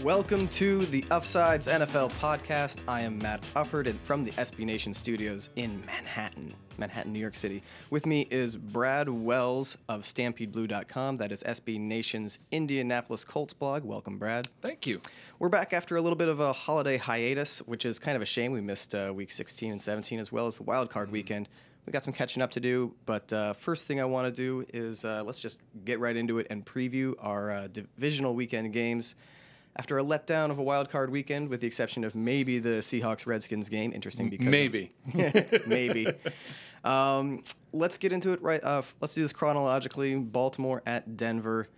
Welcome to the Uffsides NFL podcast. I am Matt Ufford and from the SB Nation studios in Manhattan, New York City. With me is Brad Wells of StampedeBlue.com. That is SB Nation's Indianapolis Colts blog. Welcome, Brad. Thank you. We're back after a little bit of a holiday hiatus, which is kind of a shame. We missed week 16 and 17 as well as the wild card weekend. We got some catching up to do, but first thing I want to do is let's just get right into it and preview our divisional weekend games. After a letdown of a wild card weekend, with the exception of maybe the Seahawks-Redskins game, interesting because maybe. Let's get into it right. Let's do this chronologically. Baltimore at Denver.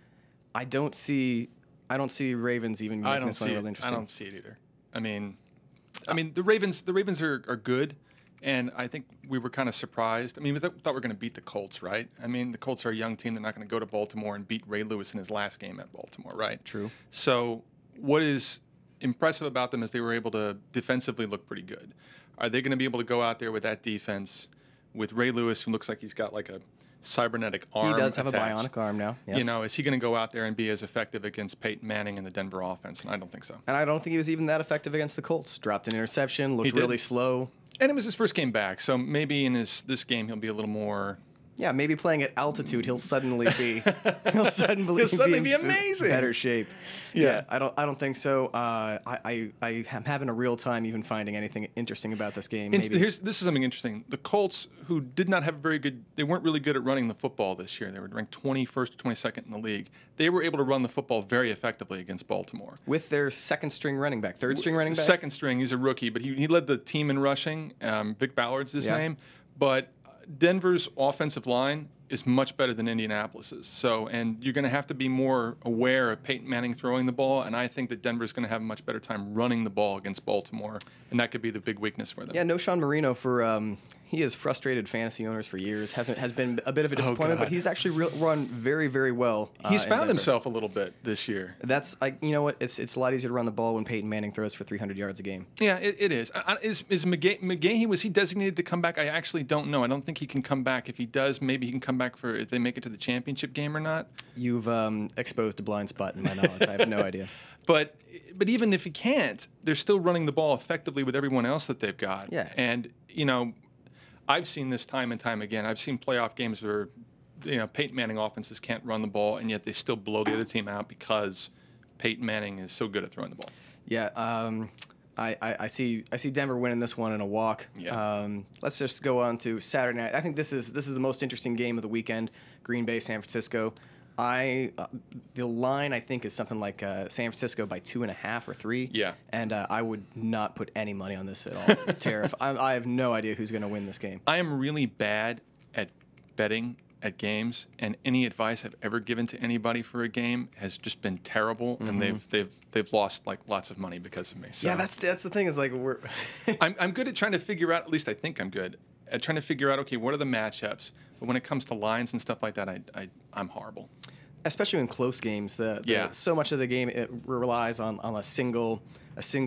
I don't see Ravens even making this one really interesting. I don't see it either. I mean, the Ravens are good, and I think we were kind of surprised. I mean, we thought we were going to beat the Colts, right? I mean, the Colts are a young team. They're not going to go to Baltimore and beat Ray Lewis in his last game at Baltimore, right? True. So what is impressive about them is they were able to defensively look pretty good. Are they going to be able to go out there with that defense with Ray Lewis, who looks like he's got like a cybernetic arm? He does have attached? a bionic arm now. Yes. You know, is he going to go out there and be as effective against Peyton Manning and the Denver offense? And I don't think so. And I don't think he was even that effective against the Colts. Dropped an interception, looked really slow. And it was his first game back, so maybe in this game he'll be a little more. Yeah, maybe playing at altitude, he'll suddenly be be amazing. Better shape. Yeah, I don't think so. I am having a real time even finding anything interesting about this game. This is something interesting. The Colts, who did not have they weren't really good at running the football this year. They were ranked 21st or 22nd in the league. They were able to run the football very effectively against Baltimore. With their third string running back. Second string, he's a rookie, but he led the team in rushing. Vic Ballard's his name. But Denver's offensive line is much better than Indianapolis's. And you're going to have to be more aware of Peyton Manning throwing the ball, and I think that Denver's going to have a much better time running the ball against Baltimore, and that could be the big weakness for them. Yeah, no Sean Marino for he has frustrated fantasy owners for years. Has been a bit of a disappointment, but he's actually run very, very well. He's found himself a little bit this year. That's you know what? It's a lot easier to run the ball when Peyton Manning throws for 300 yards a game. Yeah, it is. Is McGahee, was he designated to come back? I actually don't know. I don't think he can come back. If he does, maybe he can come back if they make it to the championship game or not. You've exposed a blind spot in my knowledge. I have no idea. But even if he can't, they're still running the ball effectively with everyone else that they've got. Yeah. And, you know, I've seen this time and time again. I've seen playoff games where, you know, Peyton Manning offenses can't run the ball, and yet they still blow the other team out because Peyton Manning is so good at throwing the ball. Yeah. I see Denver winning this one in a walk. Yeah. Let's just go on to Saturday night. I think this is the most interesting game of the weekend. Green Bay, San Francisco. The line I think is something like San Francisco by 2.5 or 3. Yeah. And I would not put any money on this at all. I have no idea who's going to win this game. I am really bad at betting at games, and any advice I've ever given to anybody for a game has just been terrible, and they've lost like lots of money because of me. So yeah, that's the thing is like I'm good at trying to figure out. At least I think I'm good at trying to figure out. Okay, what are the matchups? But when it comes to lines and stuff like that, I'm horrible. Especially in close games, so much of the game it relies on a single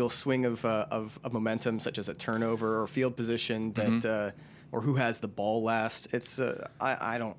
swing of momentum, such as a turnover or field position that. Or who has the ball last? It's I don't.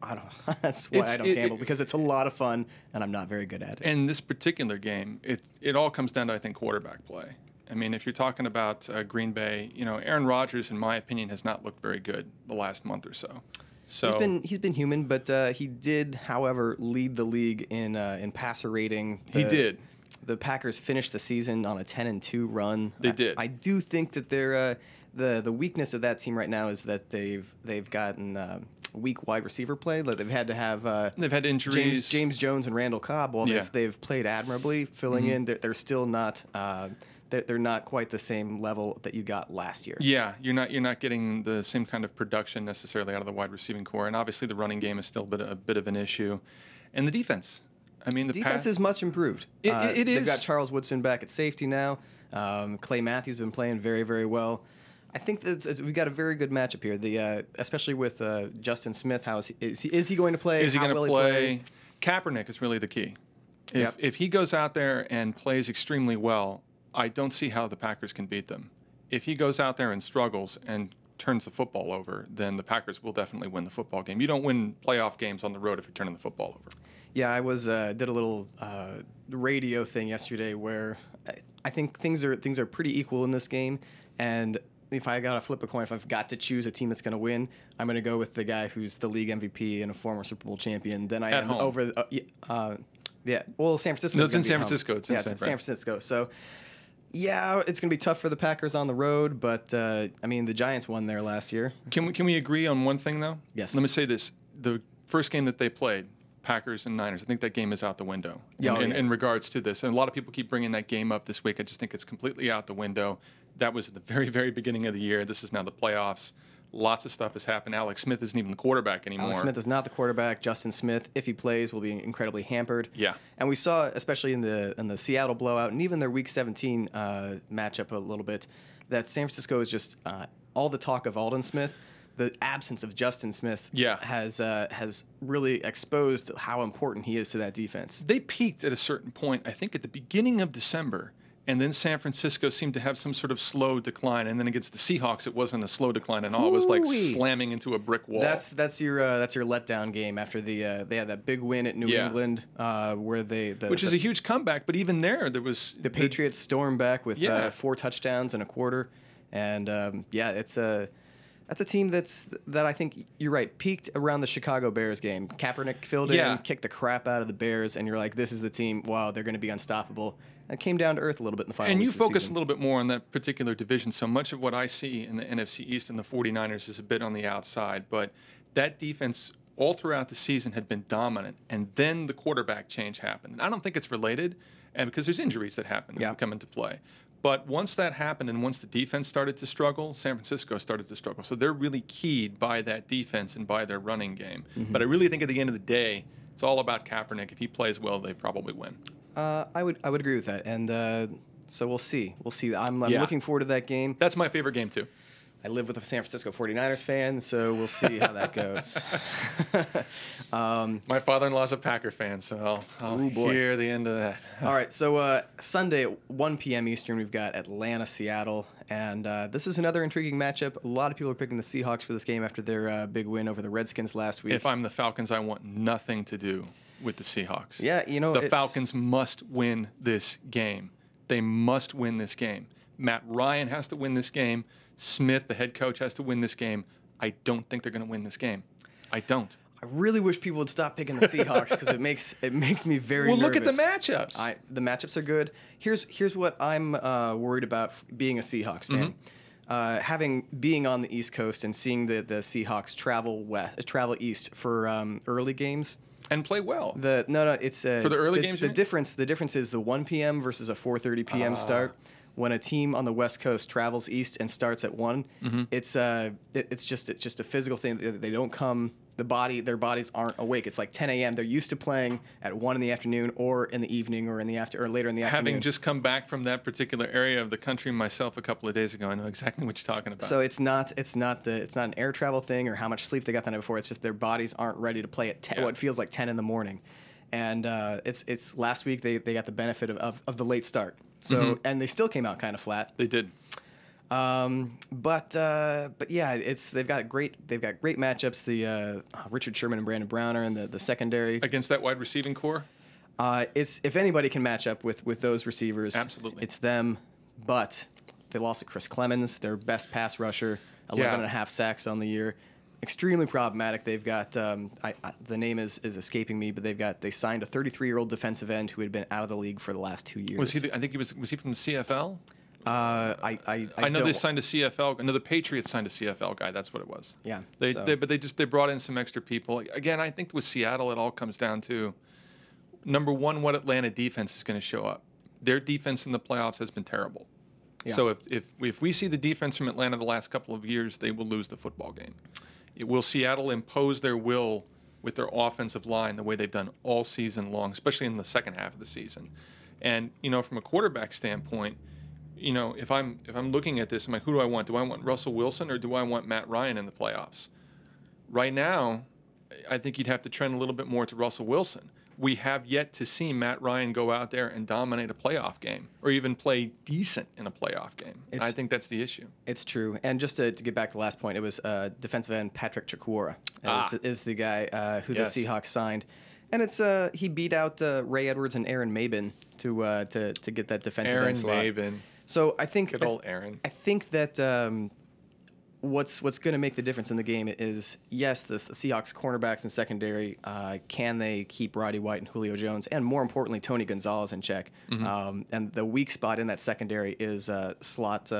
That's why I don't gamble, because it's a lot of fun and I'm not very good at it. And this particular game, it all comes down to, I think, quarterback play. I mean, if you're talking about Green Bay, you know, Aaron Rodgers, in my opinion, has not looked very good the last month or so. So he's been human, but he did, however, lead the league in passer rating. He did. The Packers finished the season on a 10-2 run. They did. I do think that they're the weakness of that team right now is that they've gotten weak wide receiver play. Like they've had to have they've had injuries. James Jones and Randall Cobb. While they've played admirably filling in, they're still not. They're not quite the same level that you got last year. Yeah, you're not getting the same kind of production necessarily out of the wide receiving core, and obviously the running game is still a bit of an issue, and the defense. I mean, the defense is much improved. It is. They've got Charles Woodson back at safety now. Clay Matthews been playing very, very well. I think that we've got a very good matchup here. Especially with Justin Smith. How is he going to play? Is he going to play? Kaepernick is really the key. If he goes out there and plays extremely well, I don't see how the Packers can beat them. If he goes out there and struggles and turns the football over, then the Packers will definitely win the football game. You don't win playoff games on the road if you're turning the football over. Yeah, I was did a little radio thing yesterday where I think things are pretty equal in this game, and if I got to flip a coin, if I've got to choose a team that's going to win, I'm going to go with the guy who's the league MVP and a former Super Bowl champion. Then I At am home. over. Well, San Francisco. No, it's in San Francisco. It's in San Francisco. So, yeah, it's going to be tough for the Packers on the road, but I mean, the Giants won there last year. Can we agree on one thing though? Yes. Let me say this: the first game that they played, Packers and Niners, I think that game is out the window in regards to this. And a lot of people keep bringing that game up this week. I just think it's completely out the window. That was at the very, very beginning of the year. This is now the playoffs. Lots of stuff has happened. Alex Smith isn't even the quarterback anymore. Alex Smith is not the quarterback. Justin Smith, if he plays, will be incredibly hampered. Yeah. And we saw, especially in the Seattle blowout and even their Week 17 matchup a little bit, that San Francisco is just all the talk of Aldon Smith. The absence of Justin Smith has really exposed how important he is to that defense. They peaked at a certain point, I think, at the beginning of December. And then San Francisco seemed to have some sort of slow decline, and then against the Seahawks, it wasn't a slow decline at all. It was like slamming into a brick wall. That's your letdown game after they had that big win at New England, where which is a huge comeback. But even there was the Patriots stormed back with 4 touchdowns in a quarter, and that's a team that I think you're right peaked around the Chicago Bears game. Kaepernick filled in, kicked the crap out of the Bears, and you're like, this is the team. Wow, they're going to be unstoppable. And it came down to earth a little bit in the final. And you weeks of the focus season. a little bit more on that particular division. So much of what I see in the NFC East and the 49ers is a bit on the outside. But that defense all throughout the season had been dominant. And then the quarterback change happened. And I don't think it's related, and because there's injuries that happen that come into play. But once that happened and once the defense started to struggle, San Francisco started to struggle. So they're really keyed by that defense and by their running game. Mm-hmm. But I really think at the end of the day, it's all about Kaepernick. If he plays well, they probably win. I would agree with that, and so we'll see. I'm looking forward to that game. That's my favorite game too. I live with a San Francisco 49ers fan, so we'll see how that goes. My father-in-law's a Packer fan, so I'll hear the end of that. All right, so Sunday at 1 p.m. Eastern, we've got Atlanta, Seattle, and this is another intriguing matchup. A lot of people are picking the Seahawks for this game after their big win over the Redskins last week. If I'm the Falcons, I want nothing to do with the Seahawks. Yeah, the Falcons must win this game. They must win this game. Matt Ryan has to win this game. Smith, the head coach, has to win this game. I don't think they're going to win this game. I don't. I really wish people would stop picking the Seahawks because it makes me very nervous. Well, look at the matchups. The matchups are good. Here's what I'm worried about being a Seahawks fan. Being on the East Coast and seeing the Seahawks travel east for early games. And play well. It's for the early games. The difference is the 1 p.m. versus a 4:30 p.m. start. When a team on the West Coast travels east and starts at 1, it's just a physical thing. They don't come. Their bodies aren't awake. It's like 10 a.m. They're used to playing at 1 in the afternoon or in the evening or later in the afternoon. Having just come back from that particular area of the country myself a couple of days ago, I know exactly what you're talking about. So it's not an air travel thing or how much sleep they got the night before. It's just their bodies aren't ready to play at what feels like 10 in the morning. And it's last week they got the benefit of the late start. So and they still came out kind of flat. They did. But yeah, they've got great matchups. The Richard Sherman and Brandon Brown are in the secondary against that wide receiving core. If anybody can match up with those receivers, absolutely, it's them. But they lost to Chris Clemens, their best pass rusher, 11.5 sacks on the year. Extremely problematic. They've got the name is escaping me, but they signed a 33-year-old defensive end who had been out of the league for the last 2 years. Was he from the CFL? I know they signed a CFL. I know the Patriots signed a CFL guy. That's what it was. Yeah. They brought in some extra people. Again, I think with Seattle, it all comes down to number one, what Atlanta defense is going to show up. Their defense in the playoffs has been terrible. Yeah. So if we see the defense from Atlanta the last couple of years, they will lose the football game. Will Seattle impose their will with their offensive line the way they've done all season long, especially in the second half of the season? And from a quarterback standpoint, if I'm looking at this, I'm like, who do I want? Do I want Russell Wilson or do I want Matt Ryan in the playoffs? Right now, I think you'd have to trend a little bit more to Russell Wilson. we have yet to see Matt Ryan go out there and dominate a playoff game or even play decent in a playoff game. I think that's the issue. It's true. And just to get back to the last point, it was defensive end Patrick Chakwara is the guy who the Seahawks signed. And it's he beat out Ray Edwards and Aaron Mabin to get that defensive end slot. Aaron Mabin. So I think good old Aaron. I think that what's going to make the difference in the game is, yes, the Seahawks cornerbacks and secondary, can they keep Roddy White and Julio Jones, and more importantly, Tony Gonzalez in check? And the weak spot in that secondary is the slot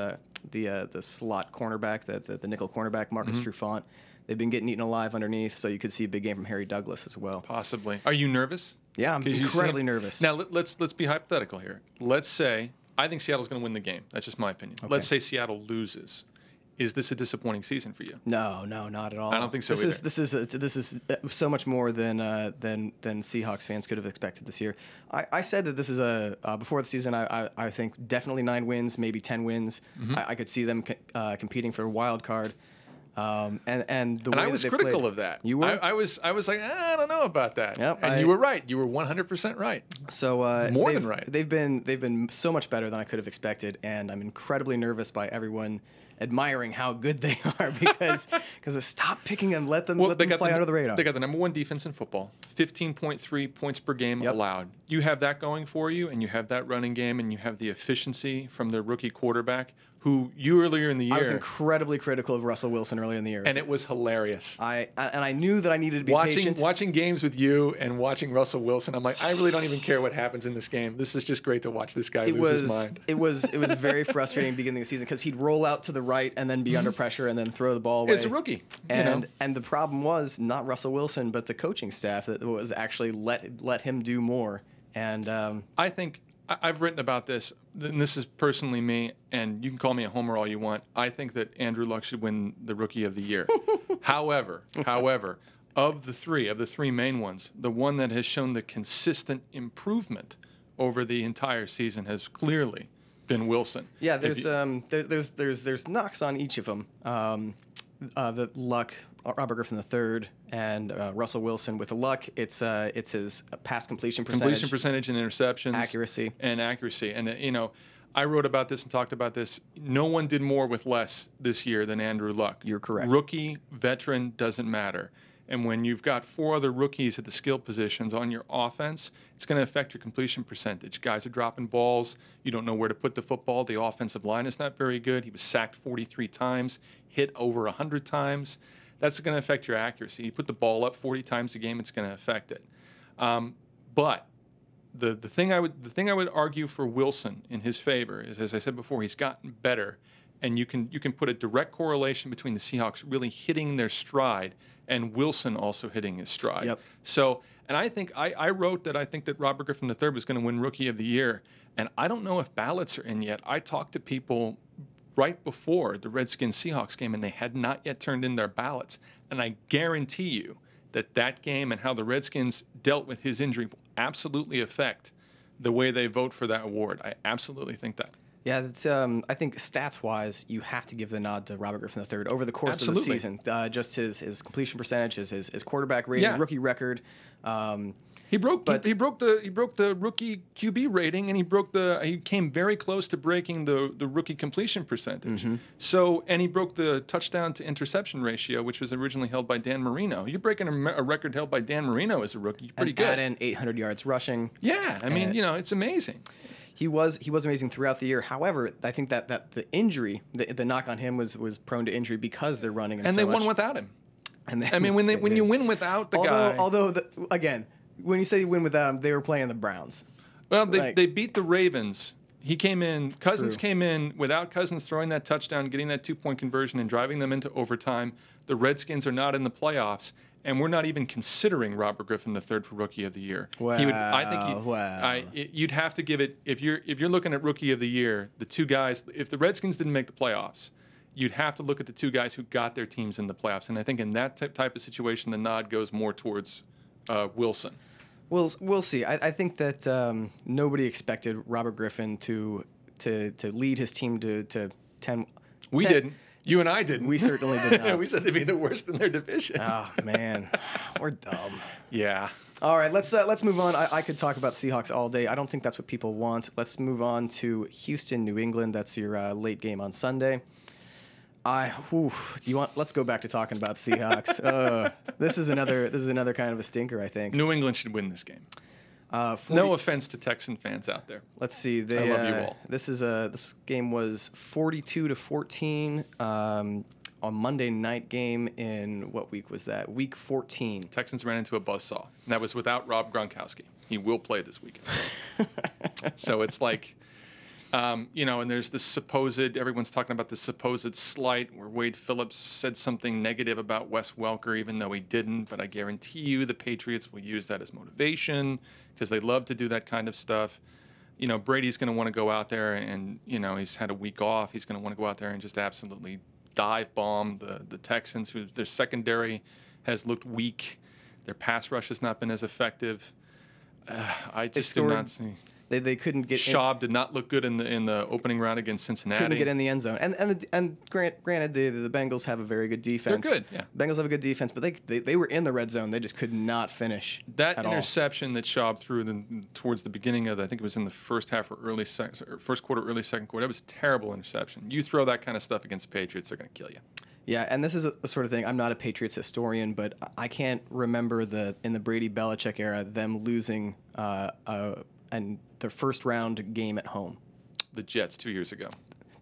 cornerback, the nickel cornerback, Marcus Trufant. They've been getting eaten alive underneath, so you could see a big game from Harry Douglas as well. Possibly. Are you nervous? Yeah, I'm incredibly nervous. Now, let's be hypothetical here. Let's say, I think Seattle's going to win the game. That's just my opinion. Okay. Let's say Seattle loses. Is this a disappointing season for you? No, not at all. I don't think so either. This is so much more than Seahawks fans could have expected this year. I said that this is before the season. I think definitely 9 wins, maybe 10 wins. I could see them competing for a wild card. And I was critical of that. You were? I was like, I don't know about that. Yep, and you were right. You were 100% right. So more than right. They've been so much better than I could have expected, and I'm incredibly nervous by everyone admiring how good they are because stop picking them, let them fly under the radar. They got the number 1 defense in football, 15.3 points per game allowed. You have that going for you, and you have that running game, and you have the efficiency from their rookie quarterback, who you earlier in the year. I was incredibly critical of Russell Wilson earlier in the year. And it was hilarious. I knew that I needed to be patient. Watching games with you and watching Russell Wilson, I'm like, I really don't even care what happens in this game. This is just great to watch this guy lose his mind. It was very frustrating beginning of the season because he'd roll out to the right and then be under pressure and then throw the ball away. It's a rookie. And the problem was not Russell Wilson, but the coaching staff that was actually let him do more. And I think I've written about this, and this is personally me, and you can call me a homer all you want. I think that Andrew Luck should win the Rookie of the Year. However, of the three main ones, the one that has shown the consistent improvement over the entire season has clearly been Wilson. Yeah, there's knocks on each of them. The Luck, Robert Griffin III, and Russell Wilson. With the Luck, it's his pass completion percentage. Completion percentage and interceptions. Accuracy. And, I wrote about this and talked about this. No one did more with less this year than Andrew Luck. You're correct. Rookie, veteran, doesn't matter. And when you've got 4 other rookies at the skill positions on your offense, it's going to affect your completion percentage. Guys are dropping balls. You don't know where to put the football. The offensive line is not very good. He was sacked 43 times, hit over 100 times. That's going to affect your accuracy. You put the ball up 40 times a game, it's going to affect it. But the thing I would argue for Wilson in his favor is, as I said before, he's gotten better, and you can put a direct correlation between the Seahawks really hitting their stride and Wilson also hitting his stride. Yep. So, and I think I wrote that I think that Robert Griffin III was going to win Rookie of the Year, and I don't know if ballots are in yet. I talked to people right before the Redskins-Seahawks game, and they had not yet turned in their ballots. And I guarantee you that game and how the Redskins dealt with his injury will absolutely affect the way they vote for that award. I absolutely think that. Yeah, that's, I think stats-wise, you have to give the nod to Robert Griffin III over the course of the season. Just his completion percentage, his quarterback rating, rookie record. He broke the rookie QB rating, and he came very close to breaking the rookie completion percentage. So, and he broke the touchdown to interception ratio, which was originally held by Dan Marino. You're breaking a record held by Dan Marino as a rookie. You're pretty good. Add in 800 yards rushing. Yeah, I mean, it's amazing. He was amazing throughout the year. However, I think that the injury, the knock on him was prone to injury because they're running him and so they much. won without him. And I mean, when you win without the guy. Although again, when you say you win without him, they were playing the Browns. Well, they beat the Ravens. He came in. Cousins came in without Cousins throwing that touchdown, getting that 2-point conversion, and driving them into overtime. The Redskins are not in the playoffs, and we're not even considering Robert Griffin III for Rookie of the Year. Wow. You'd have to give it if you're looking at Rookie of the Year. The 2 guys, if the Redskins didn't make the playoffs, you'd have to look at the 2 guys who got their teams in the playoffs. And I think in that type of situation, the nod goes more towards Wilson. We'll see. I think that nobody expected Robert Griffin to lead his team to 10. We didn't. You and I didn't. We certainly did not. We said they'd be the worst in their division. Oh, man. We're dumb. Yeah. All right, let's move on. I could talk about Seahawks all day. I don't think that's what people want. Let's move on to Houston, New England. That's your late game on Sunday. Let's go back to talking about Seahawks. This is another kind of a stinker, I think. New England should win this game. No offense to Texan fans out there. Let's see. I love you all. This game was 42-14 on Monday night game in what week was that? Week 14. Texans ran into a buzzsaw. And that was without Rob Gronkowski. He will play this weekend. So it's like, and there's this everyone's talking about this supposed slight where Wade Phillips said something negative about Wes Welker, even though he didn't. But I guarantee you the Patriots will use that as motivation because they love to do that kind of stuff. Brady's going to want to go out there and, he's had a week off. He's going to want to go out there and just absolutely dive bomb the Texans, who their secondary has looked weak. Their pass rush has not been as effective. I just did not see. They couldn't get. Schaub did not look good in the opening round against Cincinnati. Couldn't get in the end zone. And granted, the Bengals have a very good defense. They're good. Yeah. Bengals have a good defense, but they were in the red zone. They just could not finish. That interception that Schaub threw towards the beginning of I think it was in the first half or first quarter, early second quarter. That was a terrible interception. You throw that kind of stuff against the Patriots, they're going to kill you. Yeah, and this is a sort of thing. I'm not a Patriots historian, but I can't remember in the Brady Belichick era them losing and their first round game at home. The Jets 2 years ago.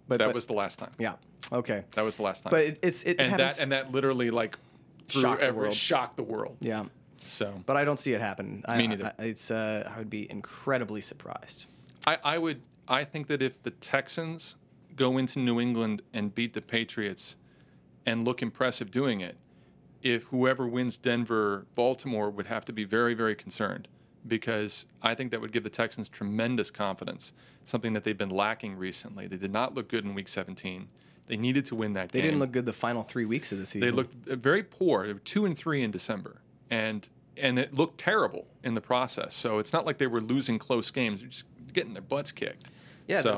But that was the last time. Yeah. Okay. That was the last time. But it happens. That literally shocked the world. Yeah. So. But I don't see it happen. Me neither. I would be incredibly surprised. I think that if the Texans go into New England and beat the Patriots and look impressive doing it, if whoever wins Denver, Baltimore would have to be very, very concerned. Because I think that would give the Texans tremendous confidence, something that they've been lacking recently. They did not look good in Week 17. They needed to win that game. They didn't look good the final 3 weeks of the season. They looked very poor. They were 2-3 in December, and it looked terrible in the process. So it's not like they were losing close games. They're just getting their butts kicked. Yeah,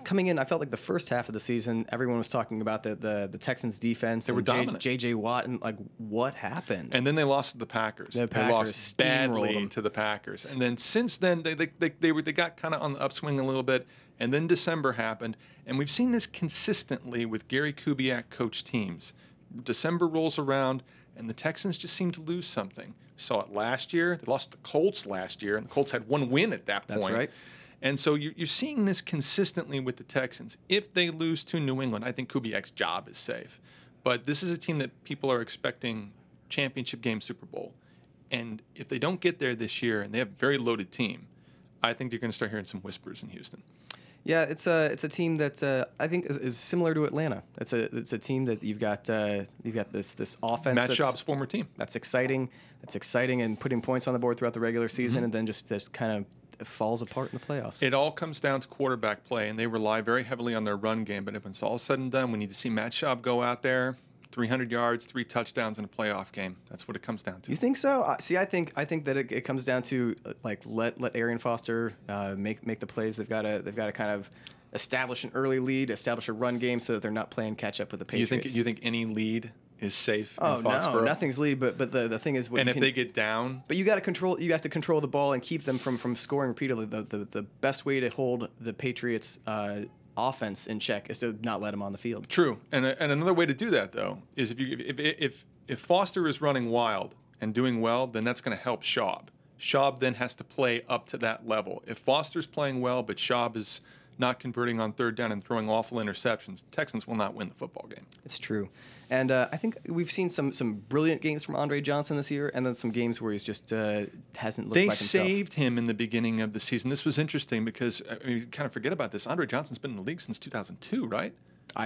coming in, I felt like the first half of the season, everyone was talking about the Texans' defense. They were dominant. J.J. Watt, and what happened? And then they lost to the Packers. They lost badly to the Packers. And then since then, they got kind of on the upswing a little bit. And then December happened, and we've seen this consistently with Gary Kubiak coach teams. December rolls around, and the Texans just seem to lose something. We saw it last year. They lost to the Colts last year, and the Colts had one win at that point. That's right. And so you're seeing this consistently with the Texans. If they lose to New England, I think Kubiak's job is safe. But this is a team that people are expecting championship game, Super Bowl. And if they don't get there this year, and they have a very loaded team, I think you're going to start hearing some whispers in Houston. Yeah, it's a team that I think is similar to Atlanta. It's a team that you've got this offense. Matt Schaub's former team. That's exciting. That's exciting, and putting points on the board throughout the regular season, and then just kind of falls apart in the playoffs. It all comes down to quarterback play, and they rely very heavily on their run game. But if it's all said and done, we need to see Matt Schaub go out there, 300 yards, 3 touchdowns in a playoff game. That's what it comes down to. You think so? I think that it comes down to let Arian Foster make the plays. They've got to kind of establish an early lead, establish a run game, so that they're not playing catch up with the Patriots. You think any lead is safe? Oh in Foxborough? No, nothing's lead. But the thing is, if they get down, but you got to control. You have to control the ball and keep them from scoring repeatedly. The best way to hold the Patriots offense in check is to not let them on the field. True, and another way to do that though is if Foster is running wild and doing well, then that's going to help Schaub. Schaub then has to play up to that level. If Foster's playing well, but Schaub is not converting on third down and throwing awful interceptions, the Texans will not win the football game. It's true. And I think we've seen some brilliant games from Andre Johnson this year, and then some games where he's just hasn't looked like himself. They saved him in the beginning of the season. This was interesting because you kind of forget about this. Andre Johnson's been in the league since 2002, right?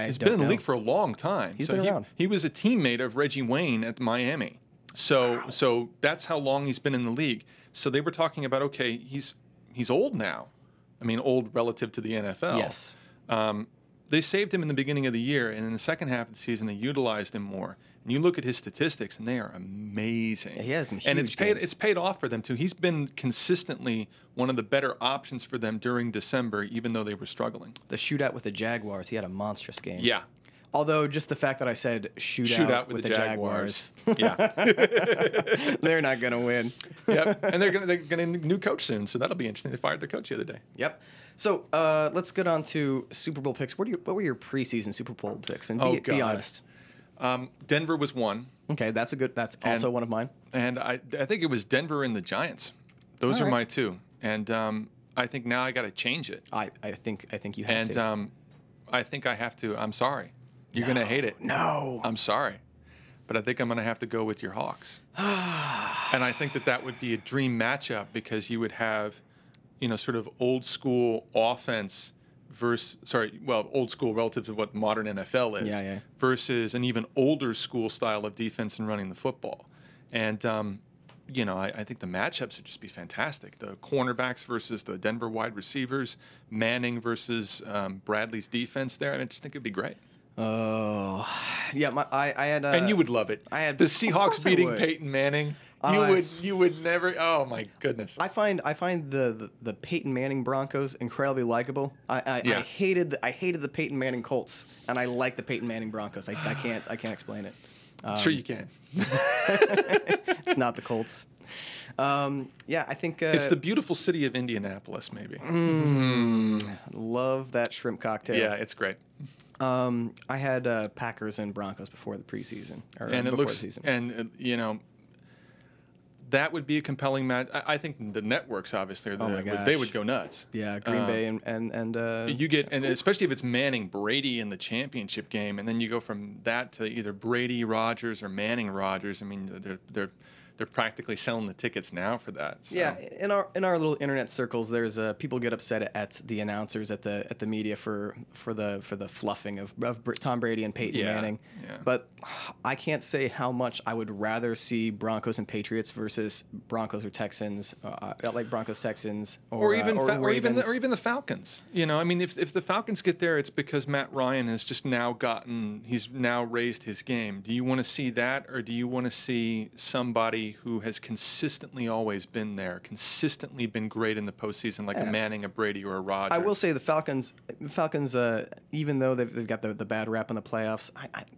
He's been in the league for a long time. He's been around. He was a teammate of Reggie Wayne at Miami. So that's how long he's been in the league. So they were talking about, okay, he's old now. I mean, old relative to the NFL. Yes. They saved him in the beginning of the year, and in the second half of the season, they utilized him more. And you look at his statistics, and they are amazing. Yeah, he has some huge and games. It's paid off for them, too. He's been consistently one of the better options for them during December, even though they were struggling. The shootout with the Jaguars, he had a monstrous game. Yeah. Although just the fact that I said shootout with the Jaguars. Yeah. They're not going to win. Yep. And they're going to new coach soon, so that'll be interesting. They fired their coach the other day. Yep. So let's get on to Super Bowl picks. What were your preseason Super Bowl picks? And be honest. Denver was one. Okay, that's also one of mine. And I think it was Denver and the Giants. Those are my two. And I think now I got to change it. I think you have to. And I think I have to. I'm sorry. You're going to hate it. No. I'm sorry. But I think I'm going to have to go with your Hawks. And I think that would be a dream matchup because you would have, sort of old school offense old school relative to what modern NFL is versus an even older school style of defense and running the football. And, I think the matchups would just be fantastic. The cornerbacks versus the Denver wide receivers, Manning versus Bradley's defense there. I just think it'd be great. Oh, yeah. I had, and you would love it. I had the Seahawks beating Peyton Manning. You would never. Oh my goodness. I find the Peyton Manning Broncos incredibly likable. I hated the Peyton Manning Colts, and I like the Peyton Manning Broncos. I can't explain it. Sure you can. It's not the Colts. I think it's the beautiful city of Indianapolis. Maybe. Love that shrimp cocktail. Yeah, it's great. I had Packers and Broncos before the preseason, the season. And that would be a compelling match. I think the networks obviously they would go nuts. Yeah, Green Bay and you get, and especially if it's Manning Brady in the championship game, and then you go from that to either Brady Rodgers or Manning Rodgers. I mean, they're practically selling the tickets now for that. So. Yeah, in our little internet circles, there's people get upset at the announcers at the media for the fluffing of Tom Brady and Peyton Manning. Yeah. But I can't say how much I would rather see Broncos and Patriots versus Broncos or Texans, like Broncos Texans, or even the Falcons. I mean, if the Falcons get there, it's because Matt Ryan has just he's now raised his game. Do you want to see that, or do you want to see somebody who has consistently always been there, consistently been great in the postseason, like a Manning, a Brady, or a Rodgers? I will say the Falcons, even though they've got the bad rap in the playoffs,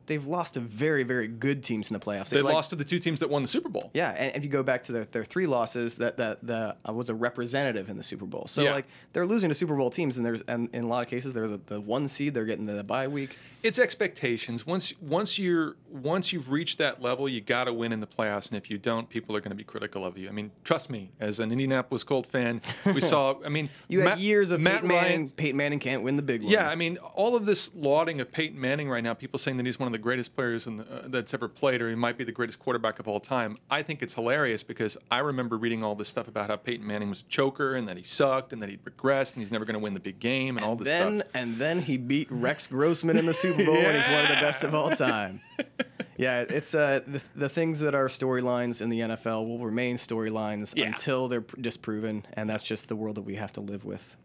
they've lost to very, very good teams in the playoffs. They lost to the two teams that won the Super Bowl. Yeah, and if you go back to their three losses, that was a representative in the Super Bowl. So they're losing to Super Bowl teams, and in a lot of cases they're the one seed. They're getting the bye week. It's expectations. Once you've reached that level, you got to win in the playoffs, and if you don't, people are going to be critical of you. I mean, trust me, as an Indianapolis Colts fan, we saw. I mean, you had years of Peyton Manning. Peyton Manning can't win the big one. Yeah, I mean, all of this lauding of Peyton Manning right now, people saying that he's one of the greatest players that's ever played, or he might be the greatest quarterback of all time. I think it's hilarious because I remember reading all this stuff about how Peyton Manning was a choker and that he sucked and that he'd regressed and he's never going to win the big game and all this stuff. And then he beat Rex Grossman in the Super Bowl and he's one of the best of all time. Yeah, it's the things that are storylines in the NFL will remain storylines until they're disproven, and that's just the world that we have to live with.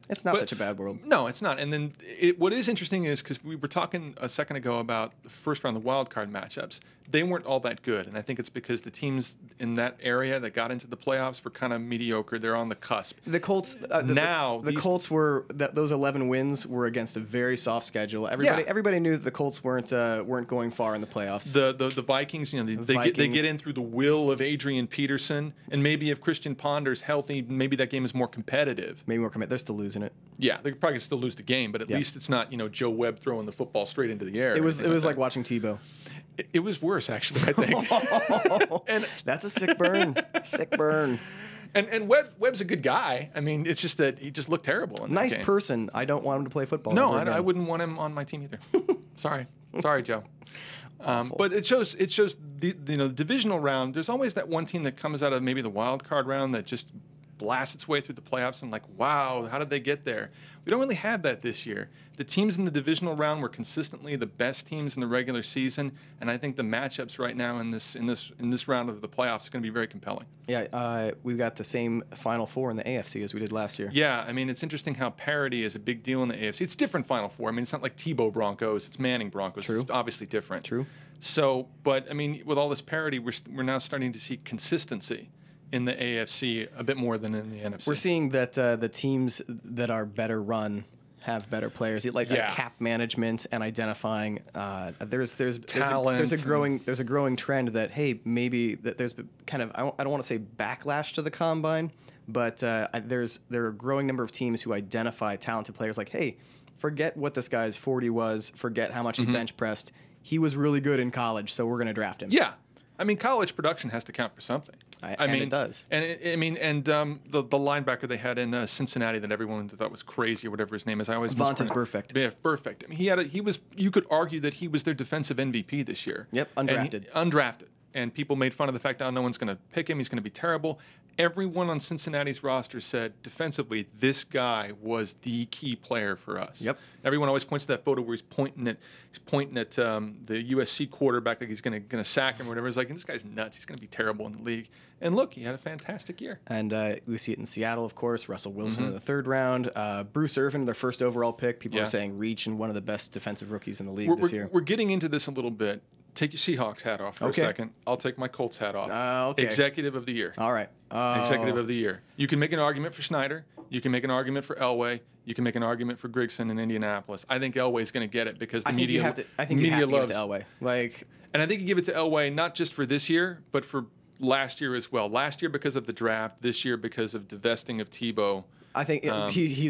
It's not such a bad world. No, it's not. And then what is interesting is because we were talking a second ago about the first round, the wild card matchups. They weren't all that good, and I think it's because the teams in that area that got into the playoffs were kind of mediocre. They're on the cusp. The Colts the Colts were those 11 wins were against a very soft schedule. Everybody knew that the Colts weren't going far in the playoffs. The Vikings, they get in through the will of Adrian Peterson, and maybe if Christian Ponder's healthy, maybe that game is more competitive. They're still losing it. Yeah, they probably could still lose the game, but at least it's not Joe Webb throwing the football straight into the air. It was like watching Tebow. It was worse, actually, I think. And that's a sick burn. Sick burn. And Webb's a good guy. I mean, it's just that he just looked terrible in that nice game. person. I don't want him to play football. No, I wouldn't want him on my team either. Sorry, Joe. But it shows the divisional round. There's always that one team that comes out of maybe the wild card round that just blasts its way through the playoffs and like, wow, how did they get there? We don't really have that this year. The teams in the divisional round were consistently the best teams in the regular season, and I think the matchups right now in this round of the playoffs are going to be very compelling. Yeah, we've got the same Final Four in the AFC as we did last year. Yeah, I mean, it's interesting how parity is a big deal in the AFC. It's different Final Four. I mean, it's not like Tebow Broncos. It's Manning Broncos. True. It's obviously different. True. So, but I mean, with all this parity, we're now starting to see consistency in the AFC a bit more than in the NFC. We're seeing that the teams that are better run have better players. Like cap management and identifying. There's a growing trend that, hey, maybe that there's kind of, I don't want to say backlash to the combine, but there are a growing number of teams who identify talented players like, hey, forget what this guy's 40 was, forget how much he bench pressed. He was really good in college, so we're going to draft him. Yeah. I mean, college production has to count for something. I mean, it does. And the linebacker they had in Cincinnati that everyone thought was crazy or whatever his name is. I always Vontaze Burfict. Yeah, Burfict. I mean, you could argue that he was their defensive MVP this year. Yep, undrafted. Undrafted. And people made fun of the fact, no one's going to pick him. He's going to be terrible. Everyone on Cincinnati's roster said defensively, this guy was the key player for us. Yep. Everyone always points to that photo where he's pointing at the USC quarterback like he's going to sack him or whatever. It's like, this guy's nuts. He's going to be terrible in the league. And look, he had a fantastic year. And we see it in Seattle, of course. Russell Wilson in the third round. Bruce Irvin, their first overall pick. People are saying reach and one of the best defensive rookies in the league this year. We're getting into this a little bit. Take your Seahawks hat off for a second. I'll take my Colts hat off. Okay. Executive of the year. All right. Executive of the year. You can make an argument for Schneider. You can make an argument for Elway. You can make an argument for Grigson in Indianapolis. I think Elway's going to get it because the media loves. I think you have to give it to Elway. And I think you give it to Elway not just for this year, but for last year as well. Last year because of the draft. This year because of divesting of Tebow. I think he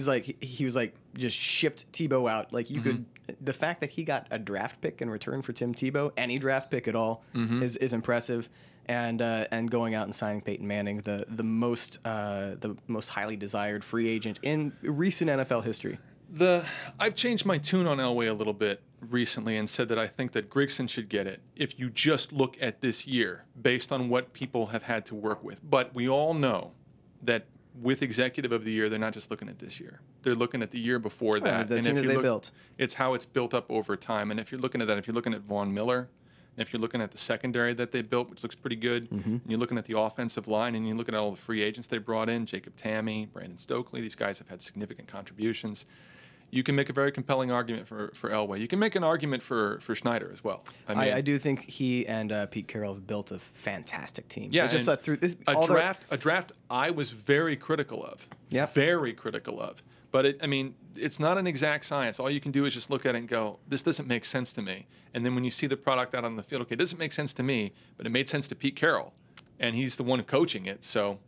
was just shipped Tebow out. Like you could, the fact that he got a draft pick in return for Tim Tebow, any draft pick at all, is impressive. And going out and signing Peyton Manning, the most highly desired free agent in recent NFL history. I've changed my tune on Elway a little bit recently and said that I think that Grigson should get it if you just look at this year based on what people have had to work with. But we all know that with Executive of the Year, they're not just looking at this year. They're looking at the year before that. The team that they built. It's how it's built up over time. And if you're looking at that, if you're looking at Von Miller, and if you're looking at the secondary that they built, which looks pretty good, and you're looking at the offensive line, and you're looking at all the free agents they brought in, Jacob Tamme, Brandon Stokely, these guys have had significant contributions. You can make a very compelling argument for Elway. You can make an argument for Schneider as well. I do think he and Pete Carroll have built a fantastic team. Yeah, just through this, a draft I was very critical of. Yep. Very critical of. But it's not an exact science. All you can do is just look at it and go, this doesn't make sense to me. And then when you see the product out on the field, okay, it doesn't make sense to me, but it made sense to Pete Carroll, and he's the one coaching it. So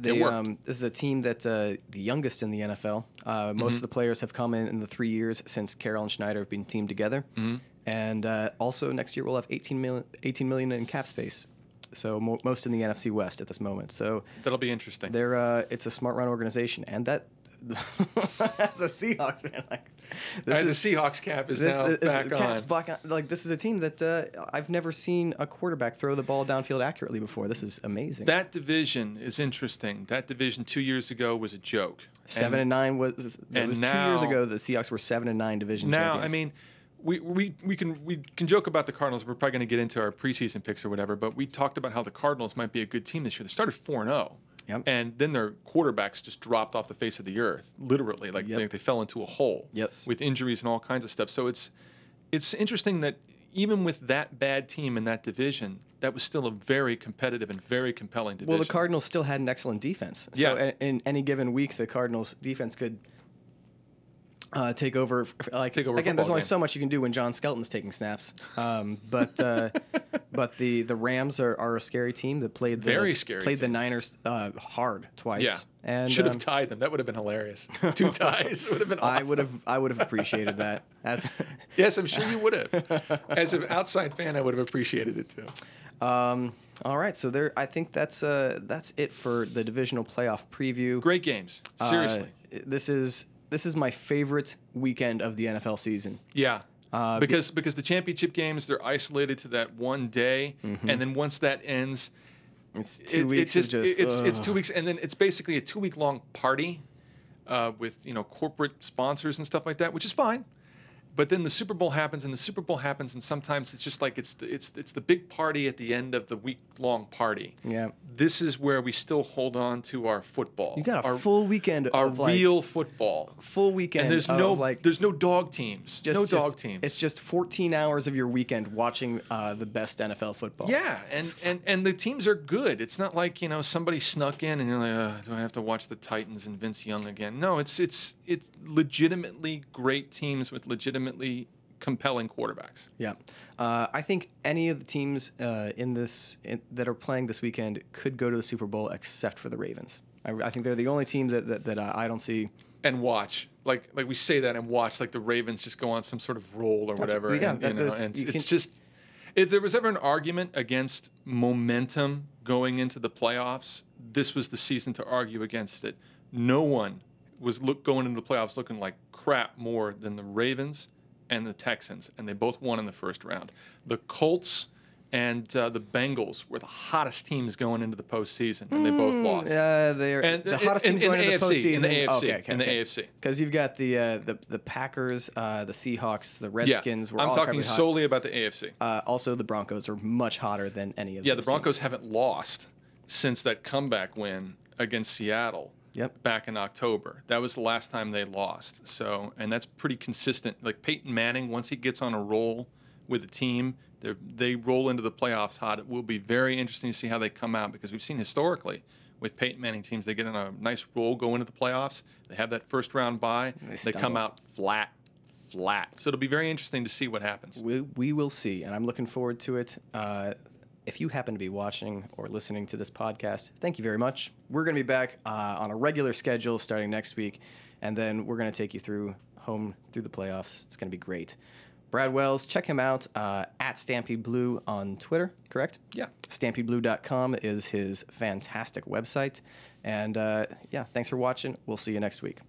it worked. This is a team that the youngest in the NFL. Most of the players have come in the 3 years since Carroll and Schneider have been teamed together. And also next year we'll have $18 million in cap space. So most in the NFC West at this moment. So that'll be interesting. It's a smart run organization, and that. As a Seahawks fan, the Seahawks cap is now back on. Like this is a team that I've never seen a quarterback throw the ball downfield accurately before. This is amazing. That division is interesting. That division 2 years ago was a joke. 7-9 was. It was 2 years ago. The Seahawks were 7-9 division champions. Now, I mean, we can joke about the Cardinals. We're probably going to get into our preseason picks or whatever. But we talked about how the Cardinals might be a good team this year. They started 4-0. Yep. And then their quarterbacks just dropped off the face of the earth, literally. They fell into a hole with injuries and all kinds of stuff. So it's interesting that even with that bad team in that division, that was still a very competitive and very compelling division. Well, the Cardinals still had an excellent defense. So in any given week, the Cardinals' defense could take over. Again, there's only so much you can do when John Skelton's taking snaps. But the Rams are a scary team that played the Niners hard twice. Yeah, and should have tied them. That would have been hilarious. 2 ties would have been awesome. I would have appreciated that. Yes, I'm sure you would have. As an outside fan, I would have appreciated it too. All right, so I think that's it for the divisional playoff preview. Great games. Seriously, This is my favorite weekend of the NFL season. Yeah, because the championship games, they're isolated to that one day, and then once that ends, it's 2 weeks. It's 2 weeks, and then it's basically a 2-week-long party with corporate sponsors and stuff like that, which is fine. But then the Super Bowl happens, and sometimes it's just like it's the big party at the end of the week-long party. Yeah, this is where we still hold on to our football. You got a full weekend our of real football. Full weekend. And there's no dog teams. Dog teams. It's just 14 hours of your weekend watching the best NFL football. Yeah, and the teams are good. It's not like, somebody snuck in and you're like, do I have to watch the Titans and Vince Young again? No, it's legitimately great teams with legitimately compelling quarterbacks. Yeah. I think any of the teams that are playing this weekend could go to the Super Bowl except for the Ravens. I think they're the only team that I don't see. And watch. Like we say that and watch, like the Ravens just go on some sort of roll or whatever. Yeah, if there was ever an argument against momentum going into the playoffs, this was the season to argue against it. No one was going into the playoffs looking like crap more than the Ravens and the Texans, and they both won in the first round. The Colts and the Bengals were the hottest teams going into the postseason, and they both lost. They're the hottest teams going into the postseason. In the AFC. Because you've got the Packers, the Seahawks, the Redskins. Yeah, I'm talking solely about the AFC. Also, the Broncos are much hotter than any of those. Yeah, the Broncos haven't lost since that comeback win against Seattle. Yep. Back in October. That was the last time they lost. So, and that's pretty consistent. Like Peyton Manning, once he gets on a roll with a team, they roll into the playoffs hot. It will be very interesting to see how they come out, because we've seen historically with Peyton Manning teams, they get on a nice roll, go into the playoffs, they have that first round bye, they come out flat. So it'll be very interesting to see what happens. We will see, and I'm looking forward to it. If you happen to be watching or listening to this podcast, thank you very much. We're going to be back on a regular schedule starting next week, and then we're going to take you through the playoffs. It's going to be great. Brad Wells, check him out at Stampede Blue on Twitter, correct? Yeah. StampedeBlue.com is his fantastic website. And, thanks for watching. We'll see you next week.